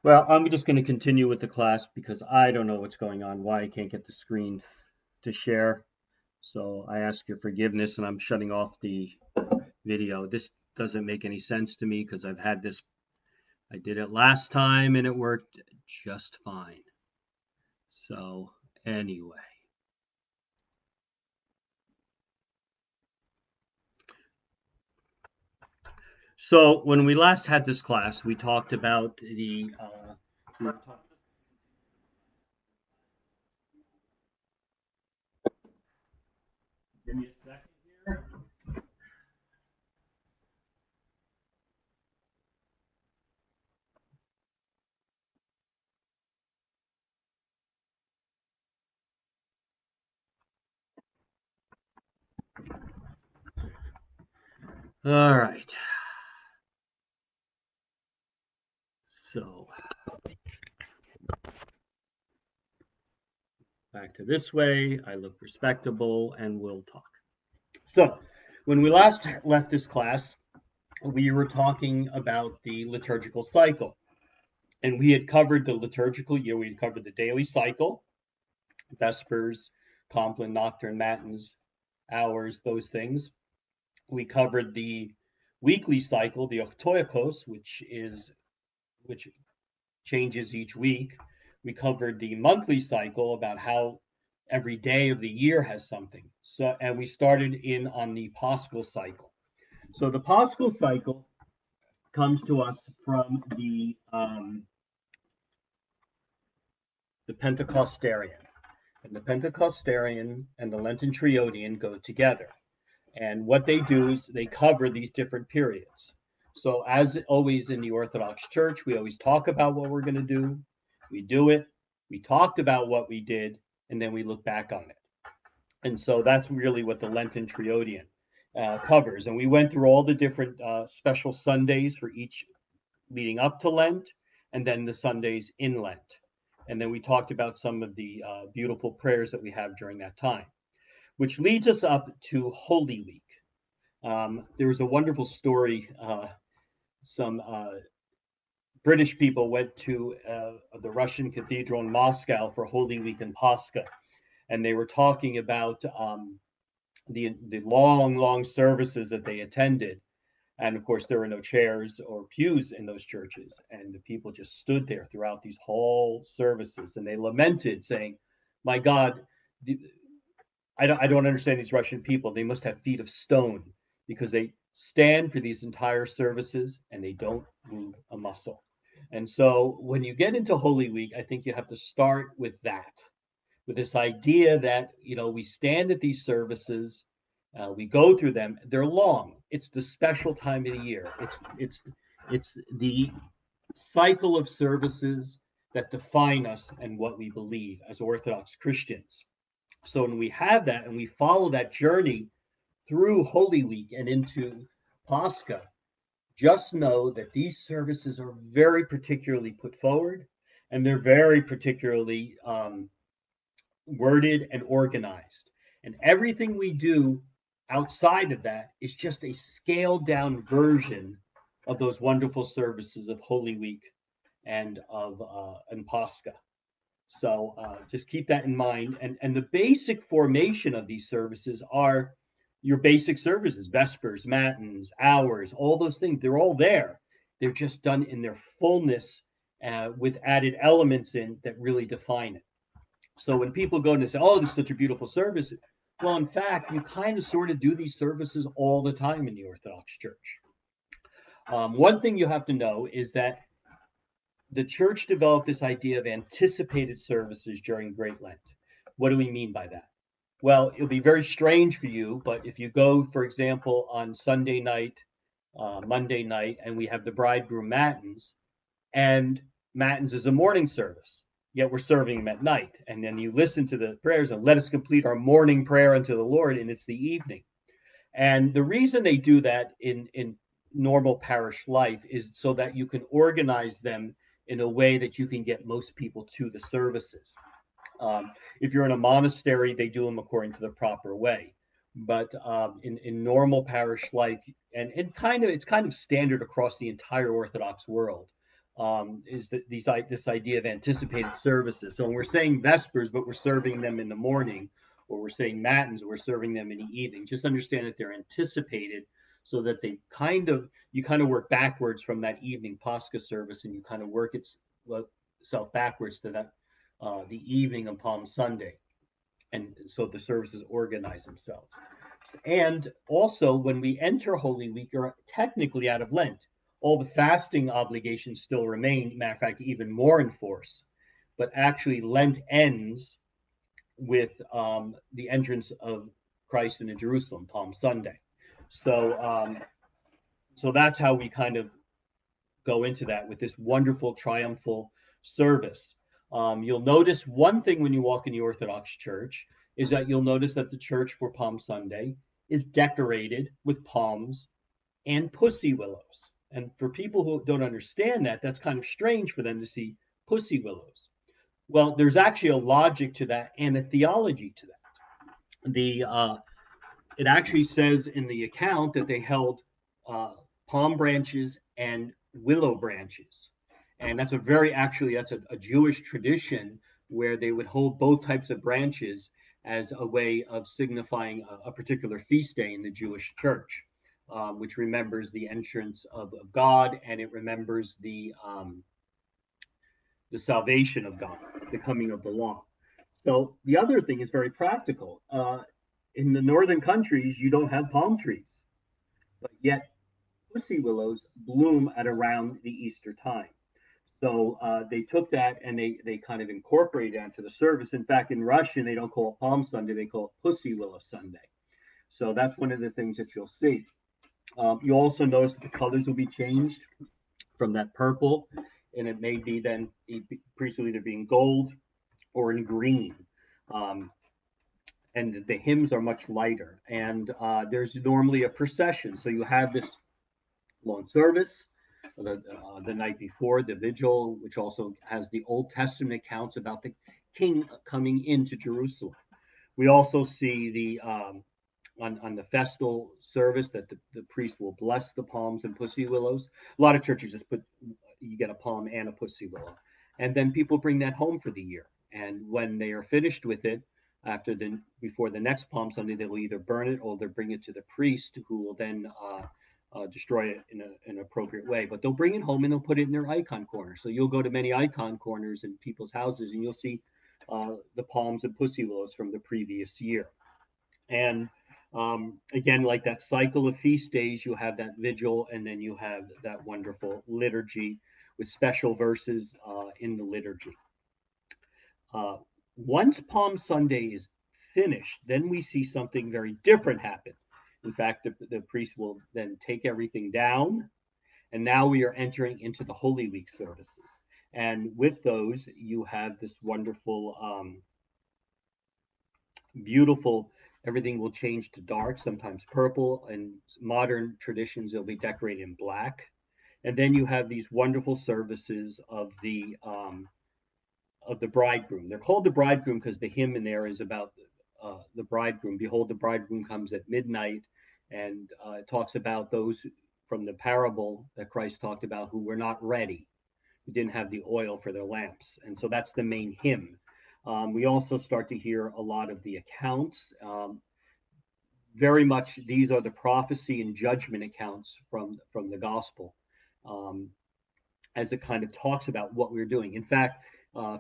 Well, I'm just going to continue with the class because I don't know what's going on, why I can't get the screen to share. So I ask your forgiveness and I'm shutting off the video. This doesn't make any sense to me because I've had this, I did it last time and it worked just fine. So anyway. So when we last had this class, we talked about the give me a second here. All right. So back to this way. I look respectable and we'll talk. So when we last left this class, we were talking about the liturgical cycle. And we had covered the liturgical year. We had covered the daily cycle, Vespers, Compline, Nocturne, Matins, hours, those things. We covered the weekly cycle, the Theotokos, which changes each week. We covered the monthly cycle about how every day of the year has something. So, and we started in on the Paschal cycle. So the Paschal cycle comes to us from the Pentecostarian. And the Pentecostarian and the Lenten Triodian go together. And what they do is they cover these different periods. So, as always in the Orthodox Church, we always talk about what we're going to do. We do it. We talked about what we did, and then we look back on it. And so that's really what the Lenten Triodian covers. And we went through all the different special Sundays for each leading up to Lent, and then the Sundays in Lent. And then we talked about some of the beautiful prayers that we have during that time, which leads us up to Holy Week. There was a wonderful story. Some British people went to the Russian cathedral in Moscow for Holy Week and Pascha, and they were talking about the long services that they attended. And of course, there were no chairs or pews in those churches, and the people just stood there throughout these whole services, and they lamented, saying, "My God, I don't understand these Russian people. They must have feet of stone because they stand for these entire services and they don't move a muscle." And so when you get into Holy Week, I think you have to start with that, with this idea that, we stand at these services, we go through them. They're long. It's the special time of the year. It's the cycle of services that define us and what we believe as Orthodox Christians. So when we have that and we follow that journey through Holy Week and into Pascha, just know that these services are very particularly put forward and they're very particularly worded and organized. And everything we do outside of that is just a scaled down version of those wonderful services of Holy Week and of and Pascha. So just keep that in mind. And the basic formation of these services are your basic services, Vespers, Matins, hours, all those things. They're all there. They're just done in their fullness with added elements in that really define it. So when people go and say, "Oh, this is such a beautiful service," well, in fact, you kind of sort of do these services all the time in the Orthodox Church. One thing you have to know is that the church developed this idea of anticipated services during Great Lent. What do we mean by that? Well, it'll be very strange for you, but if you go, for example, on Sunday night, Monday night, and we have the bridegroom matins, and matins is a morning service, yet we're serving them at night. And then you listen to the prayers and let us complete our morning prayer unto the Lord, and it's the evening. And the reason they do that in normal parish life is so that you can organize them in a way that you can get most people to the services. If you're in a monastery, they do them according to the proper way. But in normal parish life, and it's kind of standard across the entire Orthodox world, is that this idea of anticipated services. So when we're saying Vespers, but we're serving them in the morning, or we're saying Matins, we're serving them in the evening. Just understand that they're anticipated, so that you kind of work backwards from that evening Pascha service, and you kind of work itself backwards to that the evening of Palm Sunday, and so the services organize themselves. And also, when we enter Holy Week, you're technically out of Lent. All the fasting obligations still remain, matter of fact, even more in force. But actually, Lent ends with the entrance of Christ into Jerusalem, Palm Sunday. So, so that's how we kind of go into that with this wonderful triumphal service. You'll notice one thing when you walk in the Orthodox Church is that you'll notice that the church for Palm Sunday is decorated with palms and pussy willows. And for people who don't understand that, that's kind of strange for them to see pussy willows. Well, there's actually a logic to that and a theology to that. It actually says in the account that they held palm branches and willow branches. And that's a Jewish tradition where they would hold both types of branches as a way of signifying a particular feast day in the Jewish church, which remembers the entrance of God, and it remembers the salvation of God, the coming of the law. So the other thing is very practical. In the northern countries, you don't have palm trees, but yet pussy willows bloom at around the Easter time. So they took that and they kind of incorporated that into the service. In fact, in Russian, they don't call it Palm Sunday, they call it Pussy Willow Sunday. So that's one of the things that you'll see. You also notice that the colors will be changed from that purple, and it may be then priests will either be in gold or in green. And the hymns are much lighter. And there's normally a procession. So you have this long service the night before, the vigil, which also has the Old Testament accounts about the king coming into Jerusalem. We also see the on the festal service that the priest will bless the palms and pussy willows. A lot of churches just you get a palm and a pussy willow, and then people bring that home for the year. And when they are finished with it, before the next Palm Sunday, they will either burn it or they'll bring it to the priest, who will then destroy it in an appropriate way. But they'll bring it home and they'll put it in their icon corner. So you'll go to many icon corners in people's houses, and you'll see the palms and pussy willows from the previous year. And again, like that cycle of feast days, you have that vigil, and then you have that wonderful liturgy with special verses in the liturgy. Once Palm Sunday is finished, then we see something very different happen. In fact, the priest will then take everything down, and now we are entering into the Holy Week services. And with those, you have this wonderful, beautiful, everything will change to dark, sometimes purple, and modern traditions, they'll be decorated in black. And then you have these wonderful services of the bridegroom. They're called the bridegroom because the hymn in there is about the bridegroom. Behold, the bridegroom comes at midnight, and it talks about those from the parable that Christ talked about who were not ready, who didn't have the oil for their lamps. And so that's the main hymn. We also start to hear a lot of the accounts. Very much these are the prophecy and judgment accounts from the gospel, as it kind of talks about what we're doing. In fact,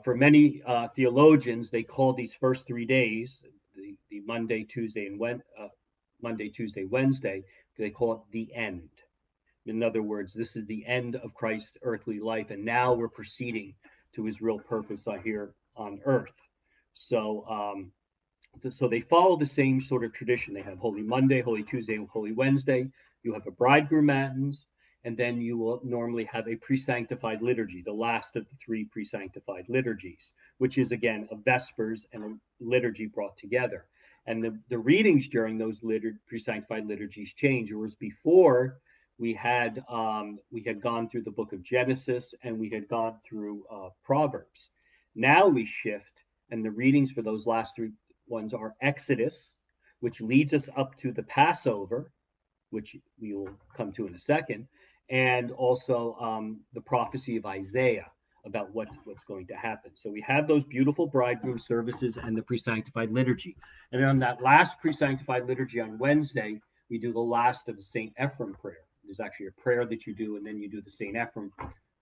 for many theologians, they call these first 3 days, the Monday, Tuesday, Wednesday, they call it the end. In other words, this is the end of Christ's earthly life, and now we're proceeding to his real purpose here on earth. So, so they follow the same sort of tradition. They have Holy Monday, Holy Tuesday, Holy Wednesday. You have a bridegroom matins, and then you will normally have a pre-sanctified liturgy, the last of the 3 pre-sanctified liturgies, which is, again, a Vespers and a liturgy brought together. And the readings during those pre-sanctified liturgies change. Whereas before, we had gone through the book of Genesis and we had gone through Proverbs. Now we shift, and the readings for those last 3 ones are Exodus, which leads us up to the Passover, which we will come to in a second, and also the prophecy of Isaiah about what's going to happen. So we have those beautiful bridegroom services and the pre-sanctified liturgy. And on that last pre-sanctified liturgy on Wednesday, we do the last of the St. Ephrem prayer. There's actually a prayer that you do, and then you do the St. Ephrem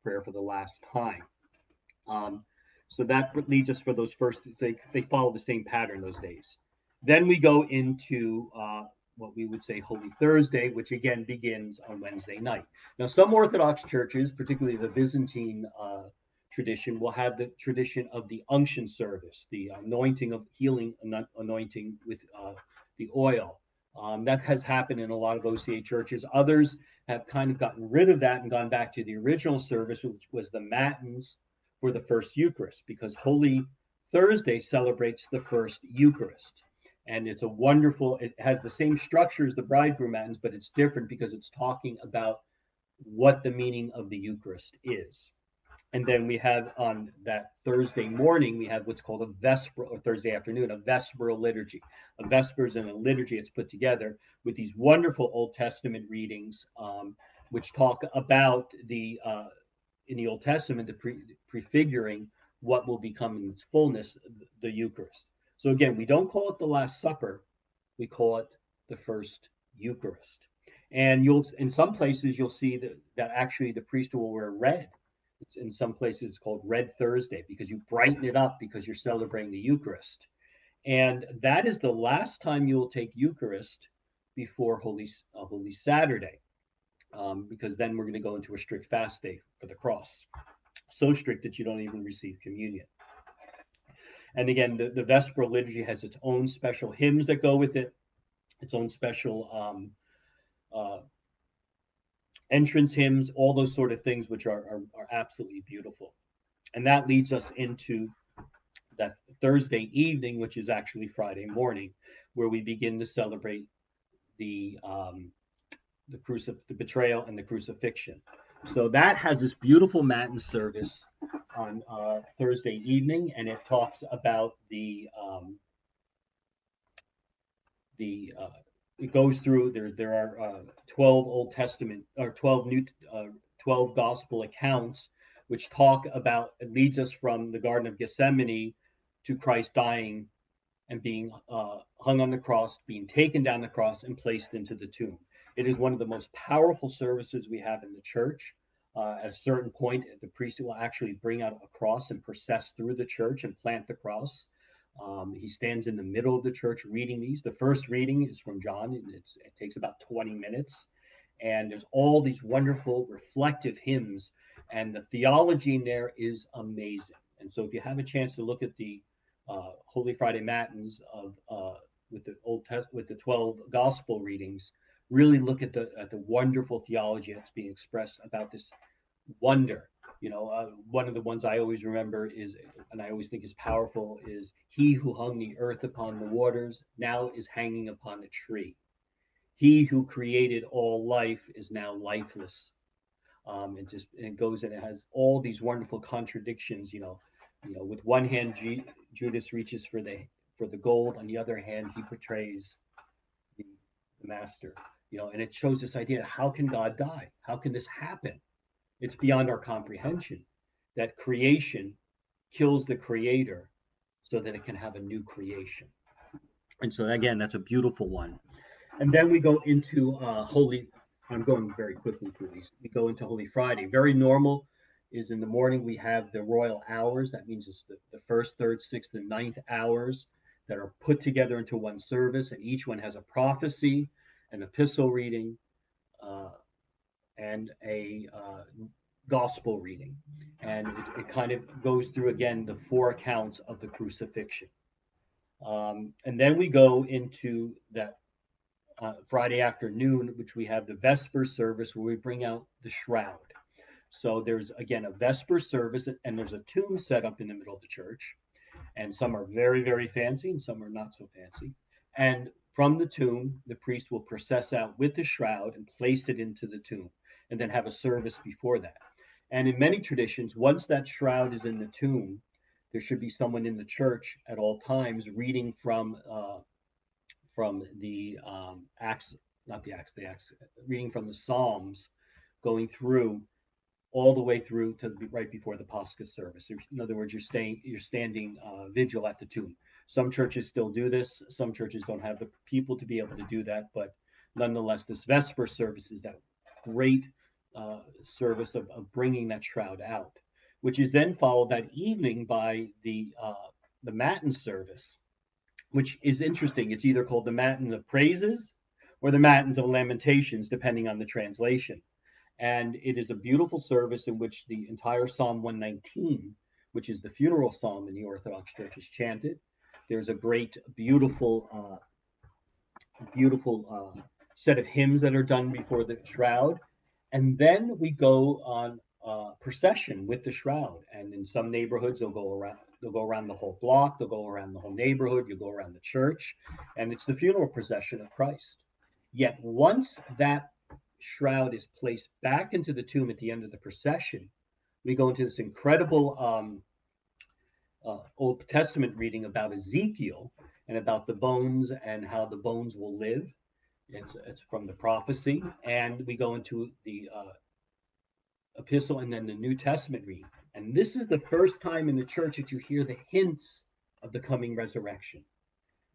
prayer for the last time. So that leads us for those first, they follow the same pattern those days. Then we go into what we would say Holy Thursday, which again begins on Wednesday night. Now, some Orthodox churches, particularly the Byzantine tradition, will have the tradition of the unction service, the anointing of healing, anointing with the oil. That has happened in a lot of OCA churches. Others have kind of gotten rid of that and gone back to the original service, which was the matins for the first Eucharist, because Holy Thursday celebrates the first Eucharist. And it's a wonderful, it has the same structure as the bridegroom matins, but it's different because it's talking about what the meaning of the Eucharist is. And then we have on that Thursday morning, we have what's called a Vesper, or Thursday afternoon, a Vesperal Liturgy. A Vespers and a liturgy, it's put together with these wonderful Old Testament readings, which talk about the, in the Old Testament, the prefiguring what will become in its fullness, the Eucharist. So again, we don't call it the Last Supper, we call it the first Eucharist. And you'll, in some places, you'll see that actually the priest will wear red. It's in some places it's called Red Thursday because you brighten it up because you're celebrating the Eucharist. And that is the last time you will take Eucharist before Holy Saturday, because then we're going to go into a strict fast day for the cross. So strict that you don't even receive communion. And again, the Vesperal Liturgy has its own special hymns that go with it, its own special entrance hymns, all those sort of things, which are absolutely beautiful. And that leads us into that Thursday evening, which is actually Friday morning, where we begin to celebrate the betrayal and the crucifixion. So that has this beautiful Matin service on Thursday evening, and it talks about it goes through there are 12 Old Testament or 12 gospel accounts which talk about, it leads us from the Garden of Gethsemane to Christ dying and being hung on the cross, being taken down the cross and placed into the tomb. It is one of the most powerful services we have in the church. At a certain point, the priest will actually bring out a cross and process through the church and plant the cross. He stands in the middle of the church reading these. The first reading is from John, and it takes about 20 minutes. And there's all these wonderful reflective hymns, and the theology in there is amazing. And so if you have a chance to look at the Holy Friday Matins with the 12 gospel readings, really look at the wonderful theology that's being expressed about this wonder. One of the ones I always remember is, and I always think is powerful, is he who hung the earth upon the waters now is hanging upon a tree. He who created all life is now lifeless. It goes and it has all these wonderful contradictions. With one hand, Judas reaches for the gold. On the other hand, he betrays the master. And it shows this idea: how can God die? How can this happen? It's beyond our comprehension that creation kills the creator so that it can have a new creation. And so again, that's a beautiful one. And then we go into I'm going very quickly through these. We go into Holy Friday. Very normal is in the morning we have the royal hours. That means it's the first, third, sixth, and ninth hours that are put together into one service, and each one has a prophecy, an epistle reading, and a gospel reading. And it kind of goes through again the four accounts of the crucifixion. And then we go into that Friday afternoon, which we have the Vesper Service, where we bring out the shroud. So there's again a Vesper Service, and there's a tomb set up in the middle of the church. And some are very, very fancy, and some are not so fancy. And from the tomb, the priest will process out with the shroud and place it into the tomb, and then have a service before that. And in many traditions, once that shroud is in the tomb, there should be someone in the church at all times reading from the Acts, not the Acts, reading from the Psalms going through all the way through to right before the Pascha service. In other words, you're standing vigil at the tomb. Some churches still do this. Some churches don't have the people to be able to do that, but nonetheless, this Vesper service is that great service of bringing that shroud out, which is then followed that evening by the Matinee service, which is interesting. It's either called the Matin of Praises or the Matins of Lamentations, depending on the translation. And it is a beautiful service in which the entire Psalm 119, which is the funeral psalm in the Orthodox Church, is chanted. There's a great, beautiful set of hymns that are done before the shroud. And then we go on procession with the shroud. And in some neighborhoods, they'll go around the whole block, they'll go around the whole neighborhood, you go around the church, and it's the funeral procession of Christ. Yet once that shroud is placed back into the tomb at the end of the procession, we go into this incredible Old Testament reading about Ezekiel and about the bones and how the bones will live. It's from the prophecy, and we go into the epistle and then the New Testament reading. And this is the first time in the church that you hear the hints of the coming resurrection.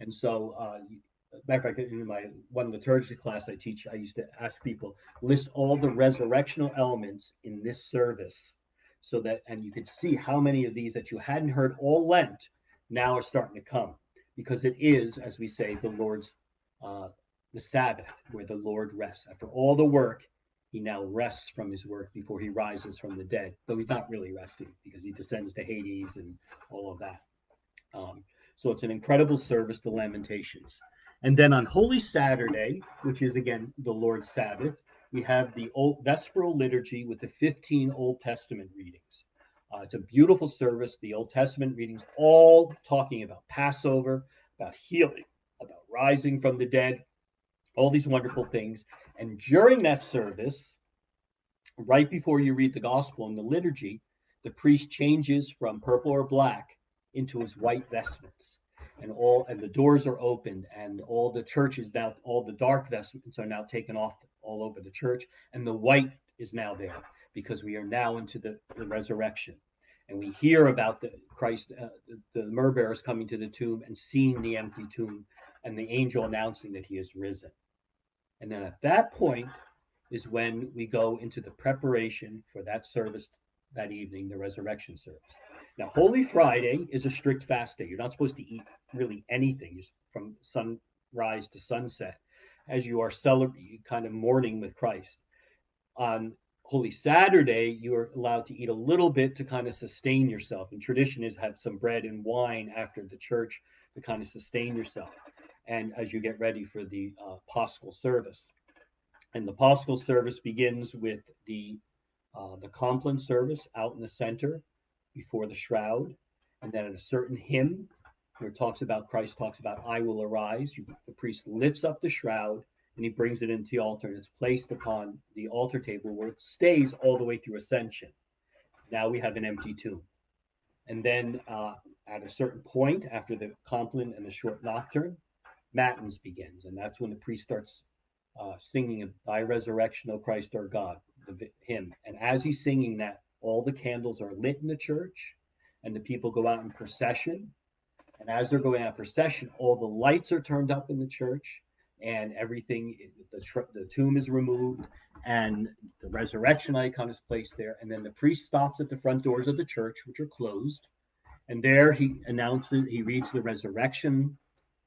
And so, matter of fact, in my one liturgy class I teach, I used to ask people, list all the resurrectional elements in this service, so that, and you could see how many of these that you hadn't heard all Lent now are starting to come, because it is, as we say, the Lord's, the Sabbath, where the Lord rests. After all the work, he now rests from his work before he rises from the dead, though he's not really resting because he descends to Hades and all of that. So it's an incredible service, the Lamentations. And then on Holy Saturday, which is again the Lord's Sabbath, we have the old Vesperal Liturgy with the 15 Old Testament readings. It's a beautiful service. The Old Testament readings all talking about Passover, about healing, about rising from the dead, all these wonderful things. And during that service, right before you read the gospel in the liturgy, the priest changes from purple or black into his white vestments. And the doors are opened, and all the churches now, all the dark vestments are now taken off all over the church, and the white is now there because we are now into the resurrection. And we hear about the Christ, the myrrh bearers coming to the tomb and seeing the empty tomb, and the angel announcing that he is risen. And then at that point is when we go into the preparation for that service that evening, the resurrection service. Now, Holy Friday is a strict fast day. You're not supposed to eat really anything from sunrise to sunset, as you are celebrating, kind of mourning with Christ. On Holy Saturday, you are allowed to eat a little bit to kind of sustain yourself. And tradition is have some bread and wine after the church to kind of sustain yourself, and as you get ready for the Paschal service. And the Paschal service begins with the Compline service out in the center before the shroud, and then at a certain hymn where Christ talks about I will arise, the priest lifts up the shroud and he brings it into the altar, and it's placed upon the altar table where it stays all the way through Ascension. Now we have an empty tomb. And then at a certain point, after the Compline and the short nocturne, Matins begins, and that's when the priest starts singing Thy Resurrection, O Christ our God, the hymn. And as he's singing that, all the candles are lit in the church, and the people go out in procession. And as they're going out in procession, all the lights are turned up in the church, and everything, the tomb is removed, and the resurrection icon is placed there. And then the priest stops at the front doors of the church, which are closed, and there he reads the resurrection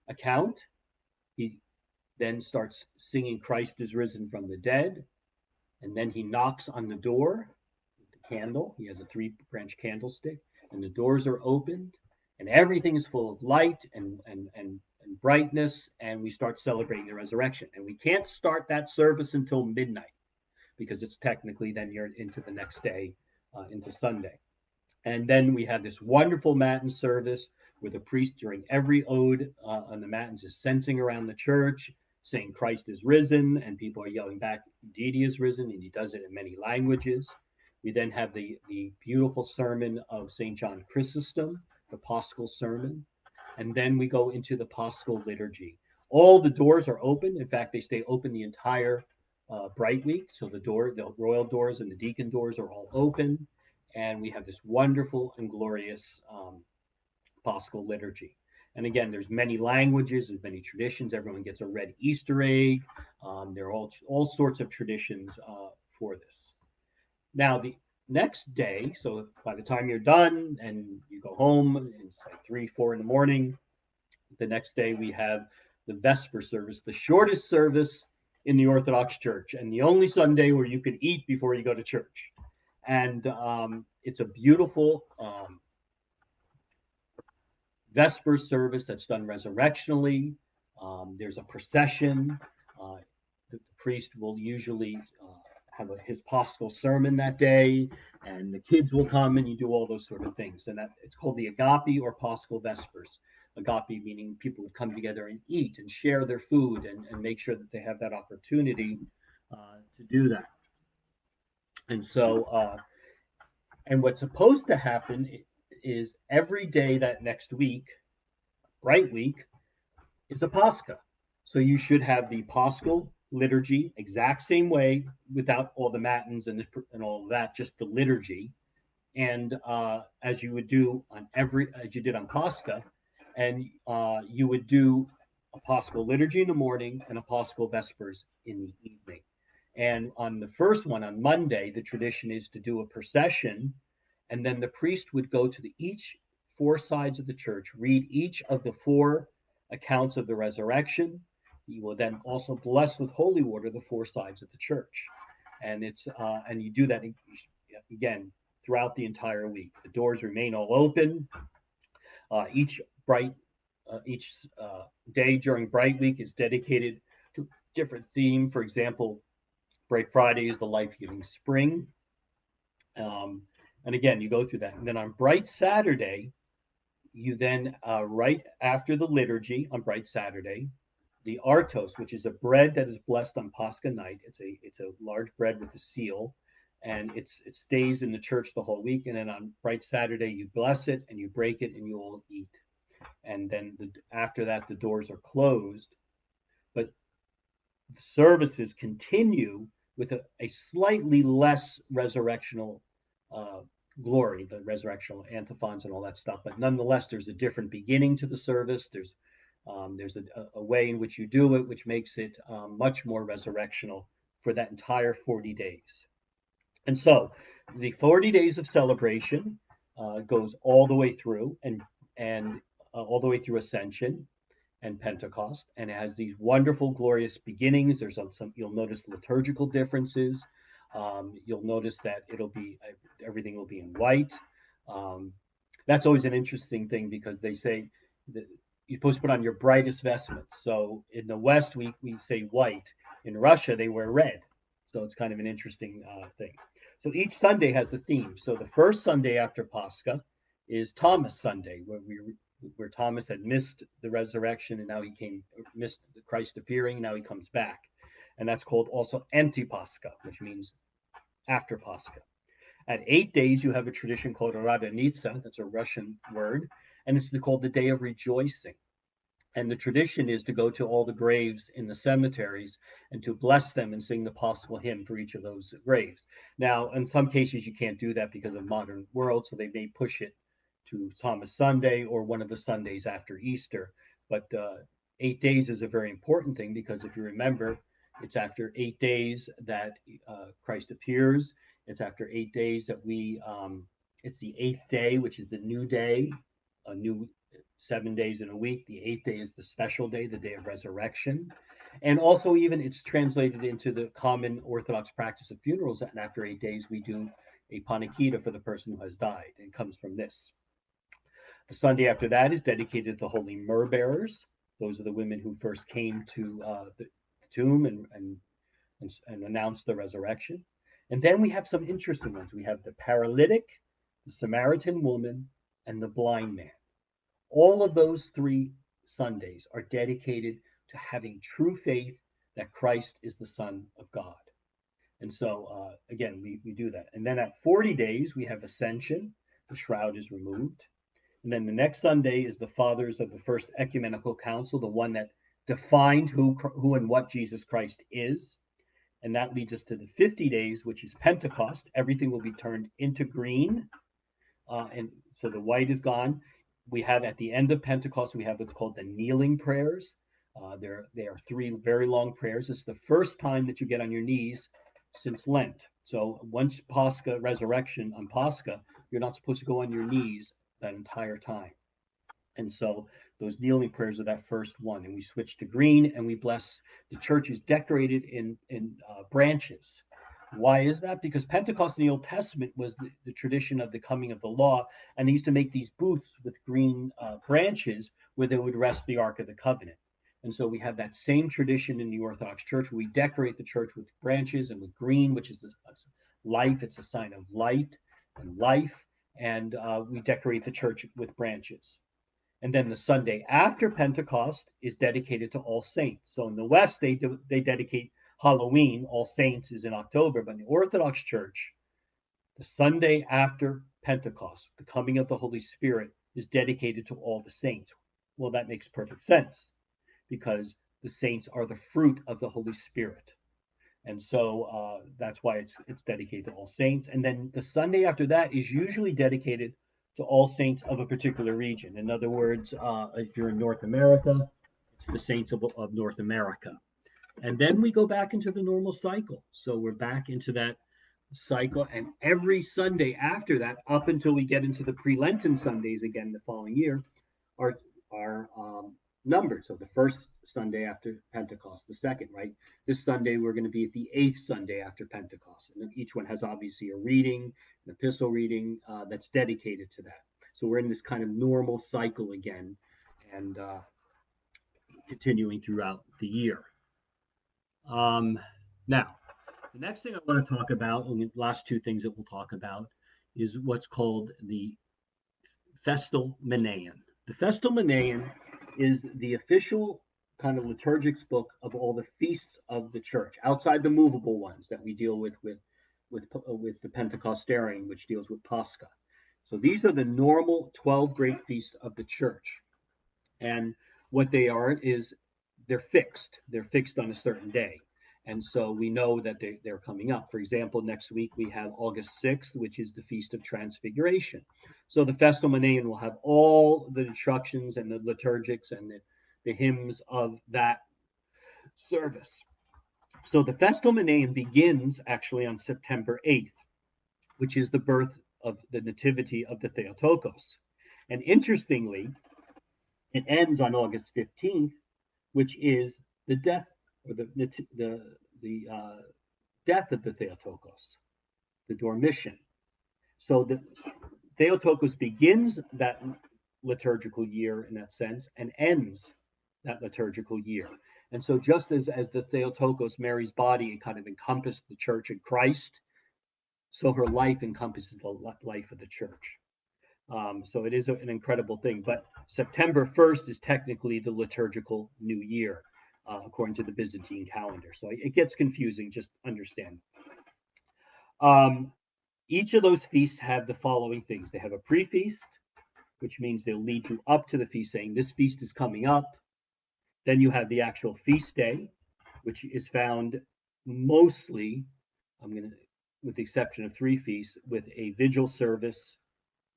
account. He then starts singing Christ is risen from the dead, and then he knocks on the door with the candle. He has a 3-branch candlestick, and the doors are opened, and everything is full of light and brightness, and we start celebrating the resurrection. And we can't start that service until midnight, because it's technically then you're into the next day, into Sunday. And then we have this wonderful Matin service where the priest, during every ode on the Matins, is sensing around the church, saying Christ is risen, and people are yelling back, indeed he is risen, and he does it in many languages. We then have the beautiful sermon of St. John Chrysostom, the Paschal sermon, and then we go into the Paschal liturgy. All the doors are open. In fact, they stay open the entire Bright Week. So the royal doors and the deacon doors are all open, and we have this wonderful and glorious Paschal liturgy. And again, there's many languages, there's many traditions. Everyone gets a red Easter egg. There are all sorts of traditions for this. Now, the next day, so by the time you're done and you go home, it's like 3, 4 in the morning. The next day we have the Vesper Service, the shortest service in the Orthodox Church, and the only Sunday where you can eat before you go to church. And it's a beautiful Vesper service that's done resurrectionally. There's a procession. The priest will usually have his Paschal sermon that day, and the kids will come, and you do all those sort of things. And it's called the Agape or Paschal Vespers. Agape meaning people would come together and eat and share their food and make sure that they have that opportunity to do that. And so, and what's supposed to happen is every day that next week, Bright Week, is a Pascha. So you should have the Paschal liturgy exact same way without all the matins and all of that, just the liturgy. And as you would do as you did on Pascha, and you would do a Paschal liturgy in the morning and a Paschal Vespers in the evening. And on the first one, on Monday, the tradition is to do a procession, and then the priest would go to each 4 sides of the church, read each of the 4 accounts of the resurrection. He will then also bless with holy water the 4 sides of the church. And it's and you do that again throughout the entire week. The doors remain all open. Each day during Bright Week is dedicated to a different theme. For example, Bright Friday is the life-giving spring. And again, you go through that. And then on Bright Saturday, you then, right after the liturgy on Bright Saturday, the artos, which is a bread that is blessed on Pascha night. It's a large bread with a seal, and it stays in the church the whole week. And then on Bright Saturday, you bless it and you break it and you all eat. And then after that, the doors are closed. But the services continue with a slightly less resurrectional glory, the resurrectional antiphons and all that stuff. But nonetheless, there's a different beginning to the service. There's a way in which you do it, which makes it much more resurrectional for that entire 40 days. And so the 40 days of celebration goes all the way through and all the way through Ascension and Pentecost, and it has these wonderful, glorious beginnings. There's some you'll notice liturgical differences. You'll notice that everything will be in white. That's always an interesting thing because they say that you're supposed to put on your brightest vestments. So in the West, we say white. In Russia, they wear red. So it's kind of an interesting thing. So each Sunday has a theme. So the first Sunday after Pascha is Thomas Sunday, where Thomas had missed the resurrection and now missed the Christ appearing. Now he comes back. And that's called also Antipascha, which means after Pascha. At 8 days, you have a tradition called Radonitsa. That's a Russian word. And it's called the Day of Rejoicing. And the tradition is to go to all the graves in the cemeteries and to bless them and sing the Paschal hymn for each of those graves. Now, in some cases, you can't do that because of modern world, so they may push it to Thomas Sunday or one of the Sundays after Easter. But 8 days is a very important thing because if you remember, it's after 8 days that Christ appears. It's after 8 days that it's the 8th day, which is the new day, a new 7 days in a week. The 8th day is the special day, the day of resurrection. And also even it's translated into the common Orthodox practice of funerals. And after 8 days, we do a panakida for the person who has died. It comes from this. The Sunday after that is dedicated to the holy myrrh bearers. Those are the women who first came to the tomb and announced the resurrection. And then we have some interesting ones. We have the paralytic, the Samaritan woman, and the blind man. All of those 3 Sundays are dedicated to having true faith that Christ is the Son of God. And so, again, we do that. And then at 40 days, we have Ascension. The shroud is removed. And then the next Sunday is the Fathers of the First Ecumenical Council, the one that defined who and what Jesus Christ is. And that leads us to the 50 days, which is Pentecost. Everything will be turned into green. And so the white is gone. We have at the end of Pentecost, we have what's called the kneeling prayers. They are 3 very long prayers. It's the first time that you get on your knees since Lent. So once Pascha, resurrection on Pascha, you're not supposed to go on your knees that entire time. And so those kneeling prayers are that first one. And we switch to green, and we bless the churches decorated in branches. Why is that? Because Pentecost in the Old Testament was the tradition of the coming of the law, and they used to make these booths with green branches where they would rest the Ark of the Covenant. And so we have that same tradition in the Orthodox Church, where we decorate the church with branches and with green, which is life. It's a sign of light and life. And we decorate the church with branches. And then the Sunday after Pentecost is dedicated to All Saints. So in the West, they dedicate Halloween. All Saints is in October. But in the Orthodox Church, the Sunday after Pentecost, the coming of the Holy Spirit, is dedicated to all the saints. Well, that makes perfect sense, because the saints are the fruit of the Holy Spirit. And so that's why it's dedicated to all saints. And then the Sunday after that is usually dedicated to all saints of a particular region. In other words, if you're in North America, it's the saints of North America. And then we go back into the normal cycle. So we're back into that cycle. And every Sunday after that, up until we get into the pre-Lenten Sundays again the following year, are numbered. So the first Sunday after Pentecost, the second, right? This Sunday, we're going to be at the 8th Sunday after Pentecost. And each one has obviously a reading, an epistle reading that's dedicated to that. So we're in this kind of normal cycle again, and continuing throughout the year. Now, the next thing I want to talk about, and the last 2 things that we'll talk about, is what's called the Festomane. The Festomane is the official kind of liturgics book of all the feasts of the church, outside the movable ones that we deal with the Pentecostarian, which deals with Pascha. So these are the normal 12 great feasts of the church. And what they are is they're fixed. They're fixed on a certain day. And so we know that they're coming up. For example, next week we have August 6th, which is the Feast of Transfiguration. So the Festomane will have all the instructions and the liturgics and the hymns of that service. So the Festomane begins actually on September 8th, which is the birth of the Nativity of the Theotokos. And interestingly, it ends on August 15th, which is the death, or the death of the Theotokos, the Dormition. So the Theotokos begins that liturgical year in that sense and ends that liturgical year. And so just as the Theotokos, Mary's body, kind of encompassed the church and Christ, so her life encompasses the life of the church. So it is an incredible thing. But September 1st is technically the liturgical new year, according to the Byzantine calendar. So it gets confusing, just understand. Each of those feasts have the following things. They have a pre-feast, which means they'll lead you up to the feast, saying this feast is coming up. Then you have the actual feast day, which is found mostly, with the exception of 3 feasts, with a vigil service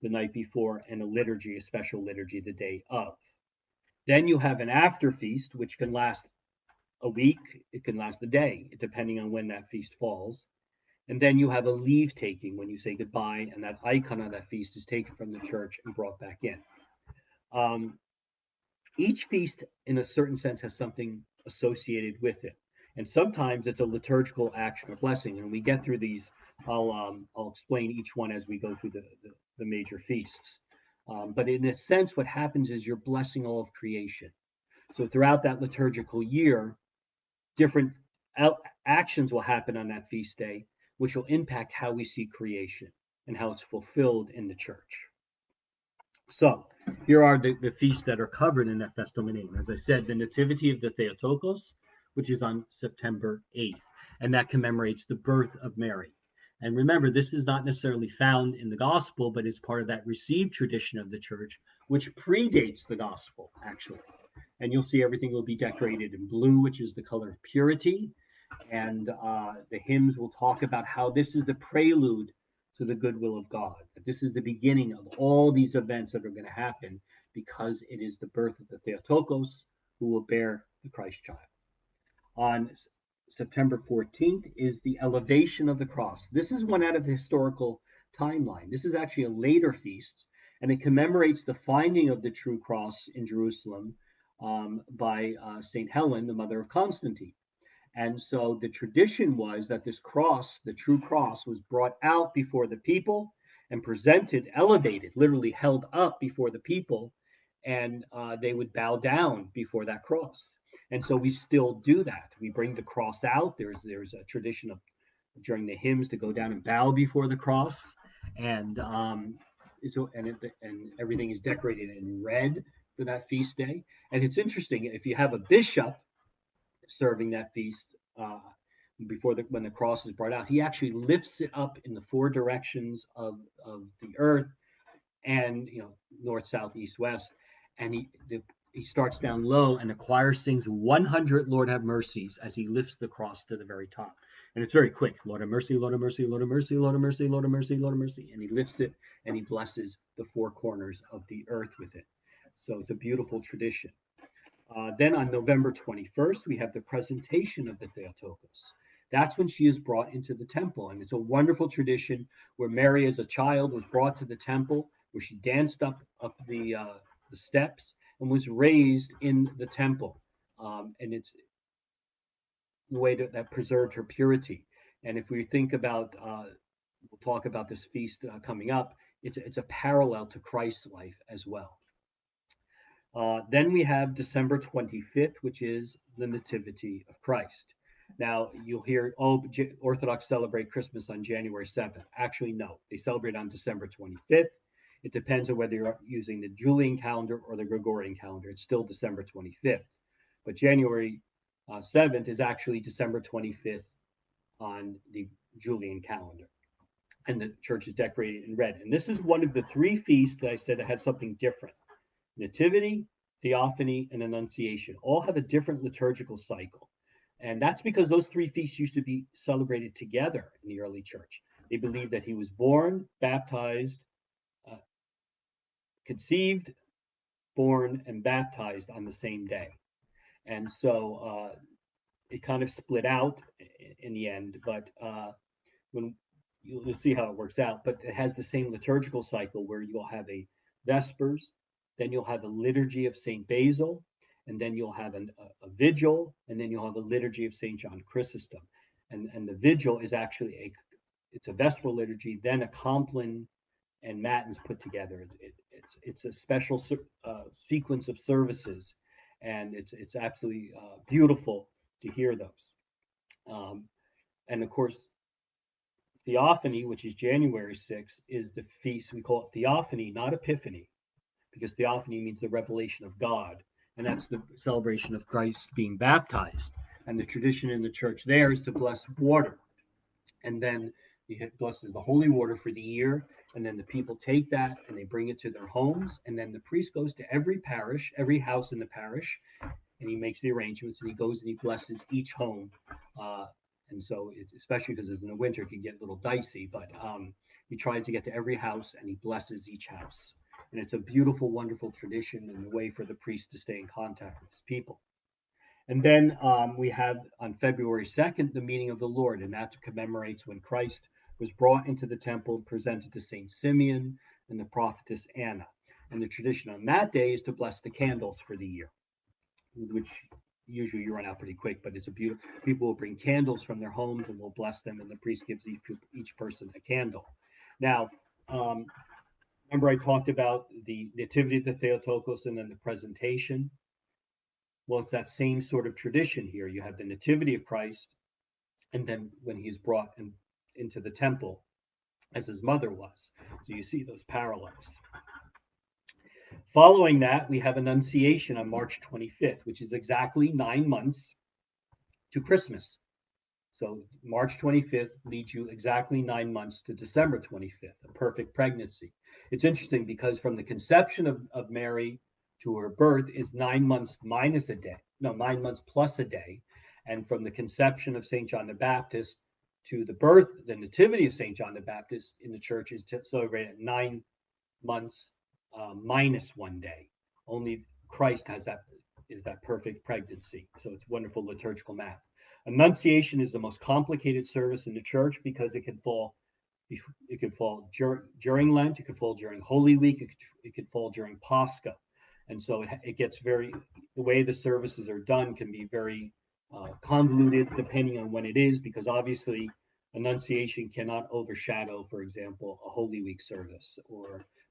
the night before and a liturgy, a special liturgy the day of. Then you have an after feast, which can last a week, it can last a day, depending on when that feast falls. And then you have a leave taking when you say goodbye, and that icon of that feast is taken from the church and brought back in. Each feast, in a certain sense, has something associated with it. And sometimes it's a liturgical action or blessing. And when we get through these, I'll explain each one as we go through the major feasts. But in a sense, what happens is you're blessing all of creation. So throughout that liturgical year, different actions will happen on that feast day, which will impact how we see creation and how it's fulfilled in the church. So here are the feasts that are covered in that Festomane. As I said, the Nativity of the Theotokos, which is on September 8th, and that commemorates the birth of Mary. And remember, this is not necessarily found in the gospel, but it's part of that received tradition of the church, which predates the gospel, actually. And you'll see everything will be decorated in blue, which is the color of purity. And the hymns will talk about how this is the prelude to the goodwill of God, that this is the beginning of all these events that are going to happen because it is the birth of the Theotokos who will bear the Christ child. On September 14th is the elevation of the cross. This is one out of the historical timeline. This is actually a later feast, and it commemorates the finding of the true cross in Jerusalem by St. Helen, the mother of Constantine. And so the tradition was that this cross, the true cross, was brought out before the people and presented, elevated, literally held up before the people, and they would bow down before that cross. And so we still do that. We bring the cross out. There's a tradition of during the hymns to go down and bow before the cross, and and everything is decorated in red for that feast day. And it's interesting if you have a bishop serving that feast when the cross is brought out, he actually lifts it up in the four directions of the earth, and north, south, east, west, and he starts down low, and the choir sings 100 Lord have mercies as he lifts the cross to the very top. And it's very quick. Lord have mercy, Lord have mercy, Lord have mercy, Lord have mercy, Lord have mercy, Lord have mercy. And he lifts it and he blesses the four corners of the earth with it. So it's a beautiful tradition. Then on November 21st, we have the presentation of the Theotokos. That's when she is brought into the temple. And it's a wonderful tradition where Mary, as a child, was brought to the temple, where she danced up the steps and was raised in the temple. And it's the way that preserved her purity. And if we think about, we'll talk about this feast coming up, it's a parallel to Christ's life as well. Then we have December 25th, which is the Nativity of Christ. Now, you'll hear, Orthodox celebrate Christmas on January 7th. Actually, no, they celebrate on December 25th. It depends on whether you're using the Julian calendar or the Gregorian calendar. It's still December 25th. But January 7th is actually December 25th on the Julian calendar. And the church is decorated in red. And this is one of the three feasts that I said that had something different. Nativity, Theophany, and Annunciation all have a different liturgical cycle. And that's because those three feasts used to be celebrated together in the early church. They believed that he was born, baptized, conceived, born, and baptized on the same day. And so it kind of split out in the end, but when you'll see how it works out. But it has the same liturgical cycle where you'll have a Vespers, then you'll have a liturgy of St. Basil, and then you'll have a vigil, and then you'll have a liturgy of St. John Chrysostom. And the vigil is actually it's a Vesperal liturgy, then a Compline and Matins put together. It's a special sequence of services, and it's absolutely beautiful to hear those. And of course, Theophany, which is January 6th, is the feast. We call it Theophany, not Epiphany, because Theophany means the revelation of God, and that's the celebration of Christ being baptized. And the tradition in the church there is to bless water, and then he blesses the holy water for the year, and then the people take that and they bring it to their homes, and then the priest goes to every parish, every house in the parish, and he makes the arrangements, and he goes and he blesses each home. And so, especially because in the winter, it can get a little dicey, but he tries to get to every house and he blesses each house. And it's a beautiful, wonderful tradition and a way for the priest to stay in contact with his people. And then we have on February 2nd, the meeting of the Lord, and that commemorates when Christ was brought into the temple, presented to St. Simeon and the prophetess Anna. And the tradition on that day is to bless the candles for the year, which usually you run out pretty quick, but it's a beautiful, people will bring candles from their homes and will bless them, and the priest gives each person a candle. Now, remember I talked about the Nativity of the Theotokos and then the presentation? Well, it's that same sort of tradition here. You have the Nativity of Christ, and then when he's brought into the temple as his mother was. So you see those parallels. Following that, we have Annunciation on March 25th, which is exactly 9 months to Christmas. So March 25th leads you exactly 9 months to December 25th, a perfect pregnancy. It's interesting because from the conception of Mary to her birth is 9 months minus a day, no, 9 months plus a day. And from the conception of St. John the Baptist to the birth, the nativity of St. John the Baptist in the church is celebrated at 9 months minus 1 day. Only Christ is that perfect pregnancy. So it's wonderful liturgical math. Annunciation is the most complicated service in the church because it could fall during Lent, it could fall during Holy Week, it could fall during Pascha. And so it gets the way the services are done can be very convoluted depending on when it is, because obviously Annunciation cannot overshadow, for example, a Holy Week service,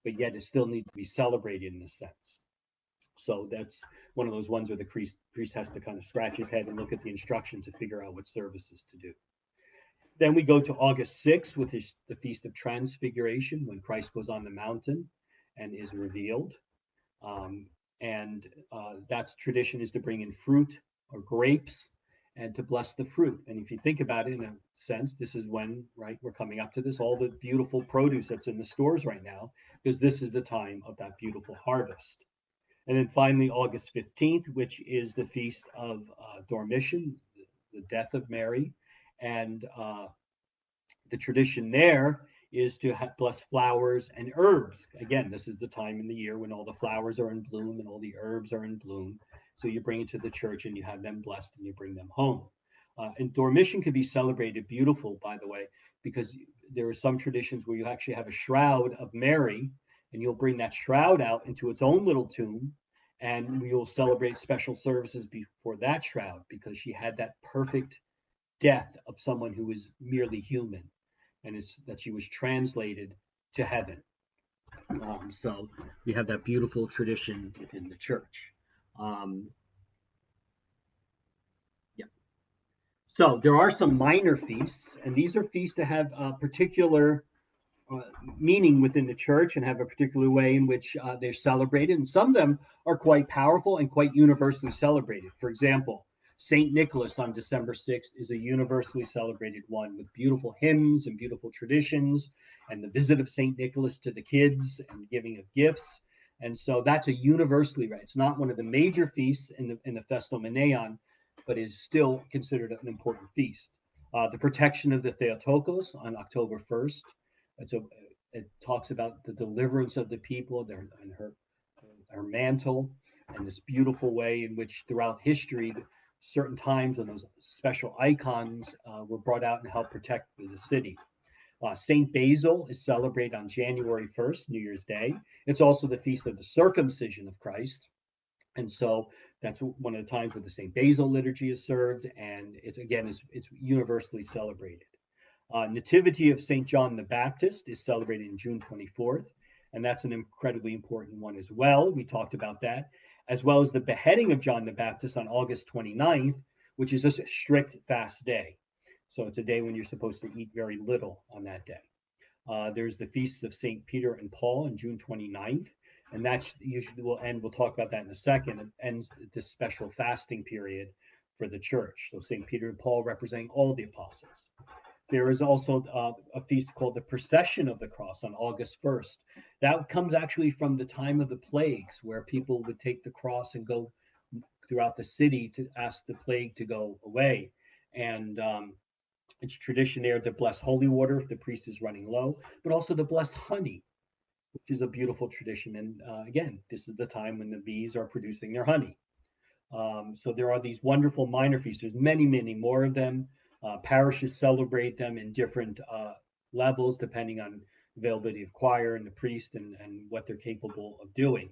but yet it still needs to be celebrated in a sense. So that's one of those ones where the priest has to kind of scratch his head and look at the instructions to figure out what services to do. Then we go to August 6th, with the Feast of Transfiguration, when Christ goes on the mountain and is revealed. That's tradition is to bring in fruit or grapes and to bless the fruit. And if you think about it in a sense, this is when, right, we're coming up to this, all the beautiful produce that's in the stores right now, because this is the time of that beautiful harvest. And then finally, August 15th, which is the Feast of Dormition, the death of Mary. And the tradition there is to bless flowers and herbs. Again, this is the time in the year when all the flowers are in bloom and all the herbs are in bloom. So you bring it to the church and you have them blessed and you bring them home. And Dormition can be celebrated beautiful, by the way, because there are some traditions where you actually have a shroud of Mary, and you'll bring that shroud out into its own little tomb, and we will celebrate special services before that shroud, because she had that perfect death of someone who was merely human, and it's that she was translated to heaven. So we have that beautiful tradition within the church. So there are some minor feasts, and these are feasts that have a particular meaning within the church and have a particular way in which they're celebrated. And some of them are quite powerful and quite universally celebrated. For example, St. Nicholas on December 6th is a universally celebrated one, with beautiful hymns and beautiful traditions, and the visit of St. Nicholas to the kids and the giving of gifts. And so that's a universally right. It's not one of the major feasts in the Festomane, but is still considered an important feast. The protection of the Theotokos on October 1st. It talks about the deliverance of the people and her mantle, and this beautiful way in which throughout history, certain times when those special icons were brought out and helped protect the city. St. Basil is celebrated on January 1st, New Year's Day. It's also the feast of the circumcision of Christ. And so that's one of the times where the St. Basil liturgy is served, and it's universally celebrated. Nativity of St. John the Baptist is celebrated in June 24th, and that's an incredibly important one as well. We talked about that, as well as the beheading of John the Baptist on August 29th, which is a strict fast day. So it's a day when you're supposed to eat very little on that day. There's the feasts of St. Peter and Paul on June 29th, and that usually will end. We'll talk about that in a second. It ends this special fasting period for the church. So St. Peter and Paul representing all the apostles. There is also a feast called the Procession of the Cross on August 1st. That comes actually from the time of the plagues, where people would take the cross and go throughout the city to ask the plague to go away. And it's tradition there to bless holy water if the priest is running low, but also to bless honey, which is a beautiful tradition. And again, this is the time when the bees are producing their honey. So there are these wonderful minor feasts. There's many, many more of them. Parishes celebrate them in different levels, depending on availability of choir and the priest and what they're capable of doing.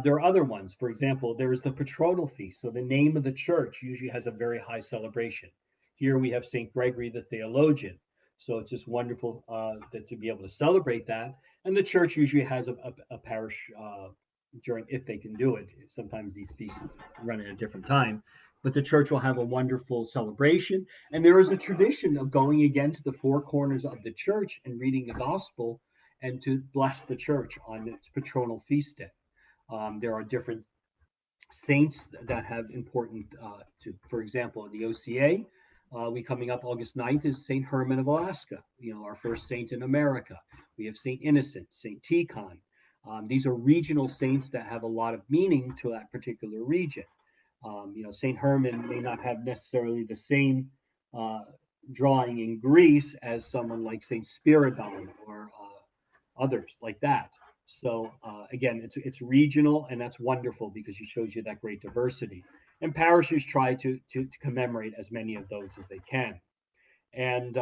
There are other ones. For example, there is the Patronal Feast. So the name of the church usually has a very high celebration. Here we have St. Gregory the Theologian. So it's just wonderful that to be able to celebrate that. And the church usually has a parish if they can do it. Sometimes these feasts run at a different time. But the church will have a wonderful celebration. And there is a tradition of going again to the four corners of the church and reading the gospel and to bless the church on its patronal feast day. There are different saints that have important, for example, in the OCA, we coming up August 9th is St. Herman of Alaska, our first saint in America. We have St. Innocent, St. Tikhon. These are regional saints that have a lot of meaning to that particular region. St. Herman may not have necessarily the same drawing in Greece as someone like St. Spiridon or others like that. So again, it's regional, and that's wonderful because it shows you that great diversity. And parishes try to commemorate as many of those as they can. And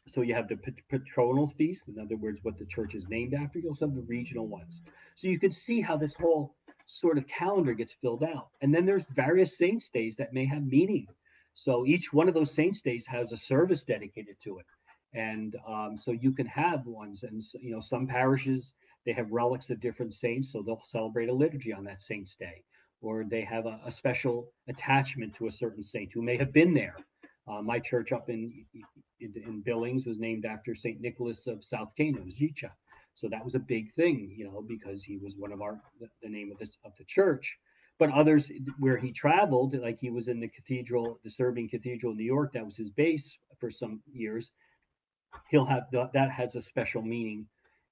so you have the Patronal Feast, in other words, what the church is named after. You also have the regional ones. So you can see how this whole sort of calendar gets filled out. And then there's various saints' days that may have meaning. So each one of those saints' days has a service dedicated to it. And so you can have ones, and some parishes, they have relics of different saints, so they'll celebrate a liturgy on that saint's day, or they have a special attachment to a certain saint who may have been there. My church up in Billings was named after St. Nicholas of South Cana, Zicha. So that was a big thing, because he was one of the name of the church. But others where he traveled, like he was in the Serbian Cathedral in New York, that was his base for some years. He'll have that has a special meaning,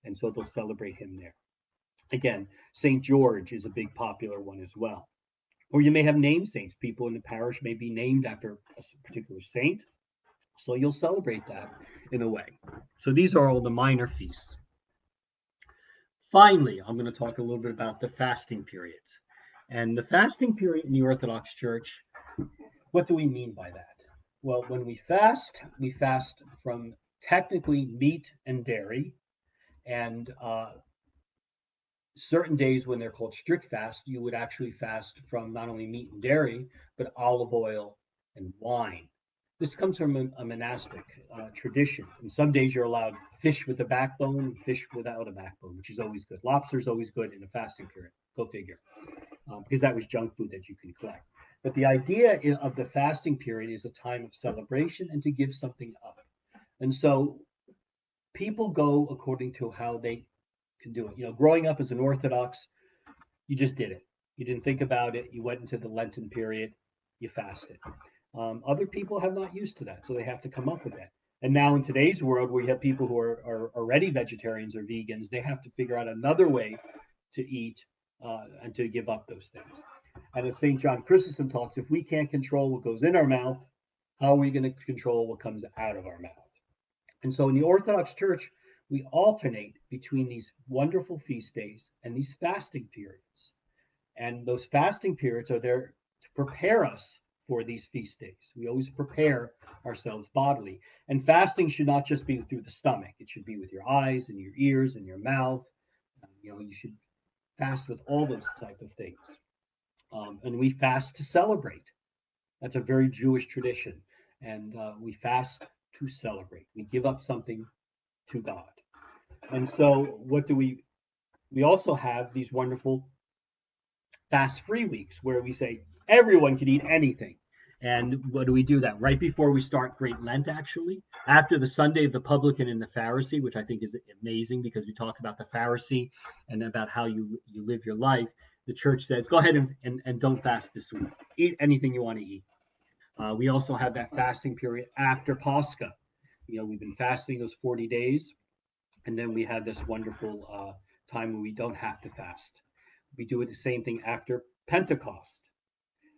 and so they'll celebrate him there. Again, St. George is a big popular one as well. Or you may have name saints. People in the parish may be named after a particular saint. So you'll celebrate that in a way. So these are all the minor feasts. Finally, I'm going to talk a little bit about the fasting periods. And the fasting period in the Orthodox Church, what do we mean by that? Well, when we fast from technically meat and dairy, and certain days when they're called strict fast, you would actually fast from not only meat and dairy, but olive oil and wine. This comes from a monastic tradition. And some days you're allowed fish with a backbone, fish without a backbone, which is always good. Lobster is always good in a fasting period. Go figure. Because that was junk food that you can collect. But the idea of the fasting period is a time of celebration and to give something up. And so people go according to how they can do it. Growing up as an Orthodox, you just did it. You didn't think about it. You went into the Lenten period, you fasted. Other people have not used to that, so they have to come up with that. And now in today's world, where you have people who are already vegetarians or vegans, they have to figure out another way to eat and to give up those things. And as St. John Chrysostom talks, if we can't control what goes in our mouth, how are we going to control what comes out of our mouth? And so in the Orthodox Church, we alternate between these wonderful feast days and these fasting periods. And those fasting periods are there to prepare us for these feast days. We always prepare ourselves bodily. And fasting should not just be through the stomach. It should be with your eyes and your ears and your mouth. You should fast with all those type of things. And we fast to celebrate. That's a very Jewish tradition. And we fast to celebrate. We give up something to God. And so what do we also have these wonderful fast-free weeks where we say everyone can eat anything. And what do we do that? Right before we start Great Lent, actually, after the Sunday of the Publican and the Pharisee, which I think is amazing because we talk about the Pharisee and about how you live your life. The church says, go ahead and don't fast this week. Eat anything you want to eat. We also have that fasting period after Pascha. We've been fasting those 40 days, and then we have this wonderful time when we don't have to fast. We do it the same thing after Pentecost.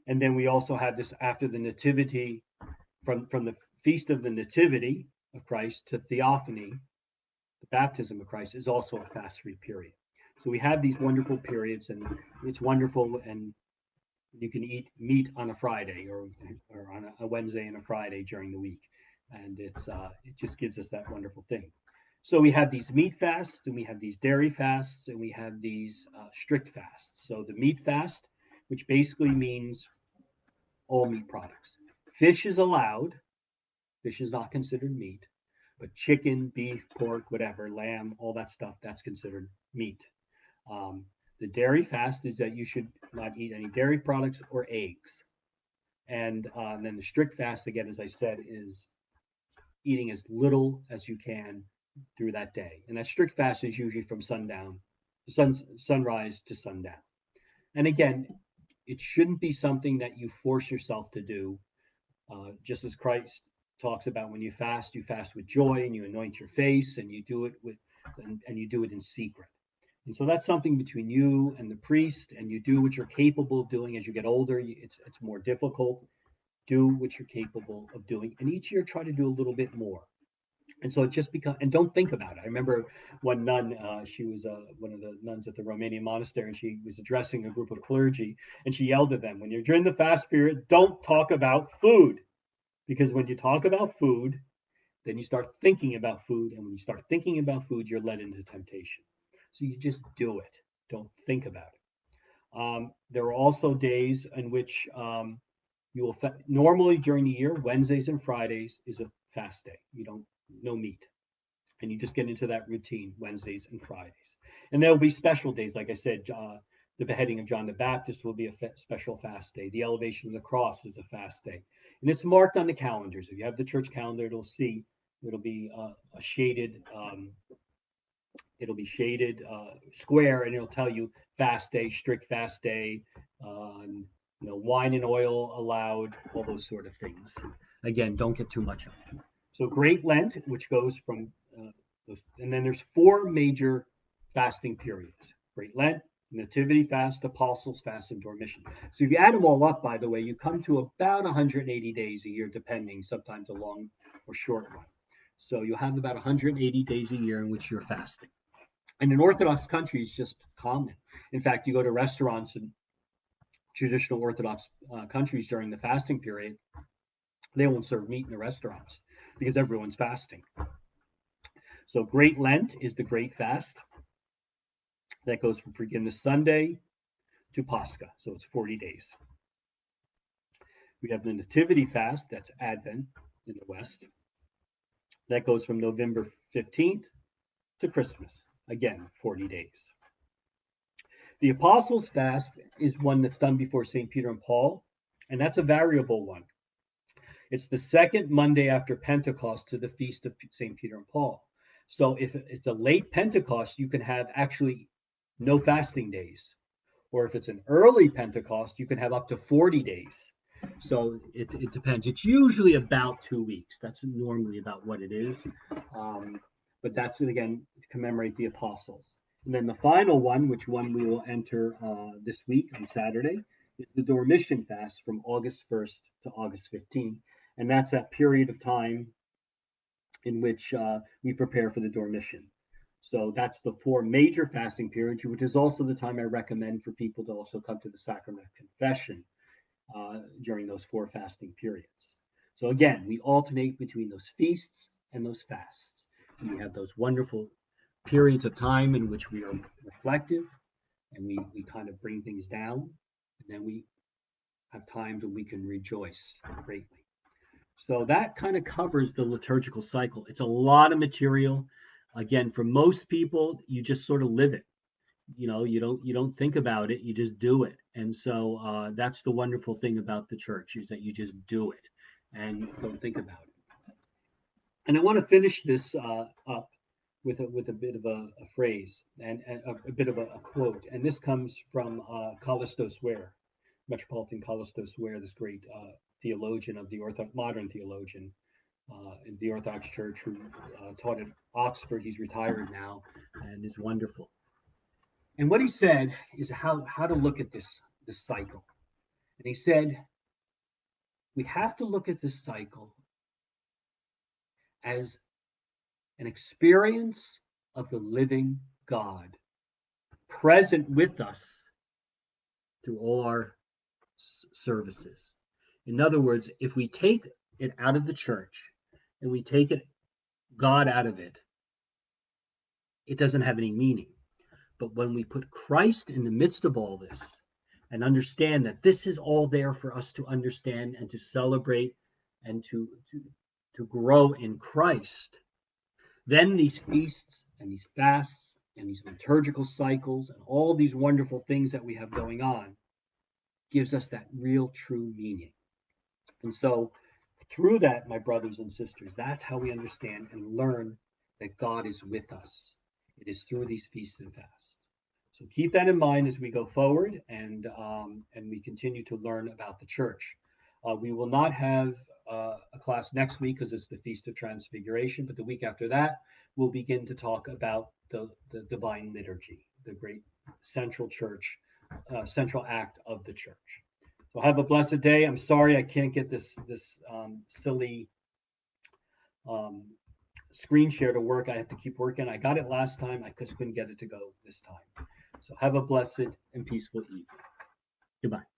And then we also have this after the Nativity, from the Feast of the Nativity of Christ to Theophany, the baptism of Christ, is also a fast-free period. So we have these wonderful periods, and it's wonderful, and you can eat meat on a Friday or on a Wednesday and a Friday during the week. And it just gives us that wonderful thing. So we have these meat fasts, and we have these dairy fasts, and we have these strict fasts. So the meat fast, which basically means all meat products. Fish is allowed. Fish is not considered meat. But chicken, beef, pork, whatever, lamb, all that stuff, that's considered meat. The dairy fast is that you should not eat any dairy products or eggs. And then the strict fast, again, as I said, is eating as little as you can through that day. And that strict fast is usually from sunrise to sundown. And again, it shouldn't be something that you force yourself to do. Just as Christ talks about, when you fast with joy, and you anoint your face, and you do it you do it in secret. And so that's something between you and the priest, and you do what you're capable of doing. As you get older, it's more difficult. Do what you're capable of doing, and each year try to do a little bit more. And so it just becomes, and don't think about it. I remember one nun, she was one of the nuns at the Romanian monastery, and she was addressing a group of clergy, and she yelled at them, when you're during the fast period, don't talk about food, because when you talk about food, then you start thinking about food, and when you start thinking about food, you're led into temptation. So you just do it. Don't think about it. There are also days in which you will normally during the year, Wednesdays and Fridays is a fast day. No meat, and you just get into that routine, Wednesdays and Fridays. And there will be special days, like I said, the beheading of John the Baptist will be a special fast day. The elevation of the cross is a fast day, and it's marked on the calendars. If you have the church calendar, it'll be a shaded square, and it'll tell you fast day, strict fast day, wine and oil allowed, all those sort of things. Again, don't get too much of it. So Great Lent, which goes from, and then there's 4 major fasting periods: Great Lent, Nativity Fast, Apostles Fast, and Dormition. So if you add them all up, by the way, you come to about 180 days a year, depending, sometimes a long or short one. So you'll have about 180 days a year in which you're fasting. And in Orthodox countries, it's just common. In fact, you go to restaurants in traditional Orthodox countries during the fasting period, they won't serve meat in the restaurants because everyone's fasting. So Great Lent is the Great Fast. That goes from Forgiveness Sunday to Pascha. So it's 40 days. We have the Nativity Fast, that's Advent in the West. That goes from November 15th to Christmas. Again, 40 days. The Apostles' Fast is one that's done before St. Peter and Paul, and that's a variable one. It's the second Monday after Pentecost to the Feast of St. Peter and Paul. So if it's a late Pentecost, you can have actually no fasting days. Or if it's an early Pentecost, you can have up to 40 days. So it depends. It's usually about 2 weeks. That's normally about what it is. But that's, again, to commemorate the apostles. And then the final one, which one we will enter this week on Saturday, is the Dormition Fast from August 1st to August 15th. And that's that period of time in which we prepare for the Dormition. So that's the 4 major fasting periods, which is also the time I recommend for people to also come to the sacrament of confession during those 4 fasting periods. So again, we alternate between those feasts and those fasts. We have those wonderful periods of time in which we are reflective and we kind of bring things down, and then we have times when we can rejoice greatly. So that kind of covers the liturgical cycle. It's a lot of material. Again, for most people, you just sort of live it. You don't think about it, you just do it. And so that's the wonderful thing about the church, is that you just do it and you don't think about it. And I want to finish this up with a bit of a phrase and a bit of a quote. And this comes from Kallistos Ware, Metropolitan Kallistos Ware, this great theologian of the modern theologian in the Orthodox Church, who taught at Oxford. He's retired now and is wonderful. And what he said is how to look at this cycle. And he said, we have to look at this cycle as an experience of the living God present with us through all our services. In other words, if we take it out of the church and we take God out of it, it doesn't have any meaning. But when we put Christ in the midst of all this and understand that this is all there for us to understand and to celebrate and to grow in Christ, then these feasts and these fasts and these liturgical cycles and all these wonderful things that we have going on gives us that real true meaning. And so through that, my brothers and sisters, that's how we understand and learn that God is with us. It is through these feasts and fasts. So keep that in mind as we go forward and we continue to learn about the church. We will not have a class next week because it's the Feast of Transfiguration, but the week after that, we'll begin to talk about the Divine Liturgy, the great central church, central act of the church. So have a blessed day. I'm sorry I can't get this silly screen share to work. I have to keep working. I got it last time. I just couldn't get it to go this time. So have a blessed and peaceful evening. Goodbye.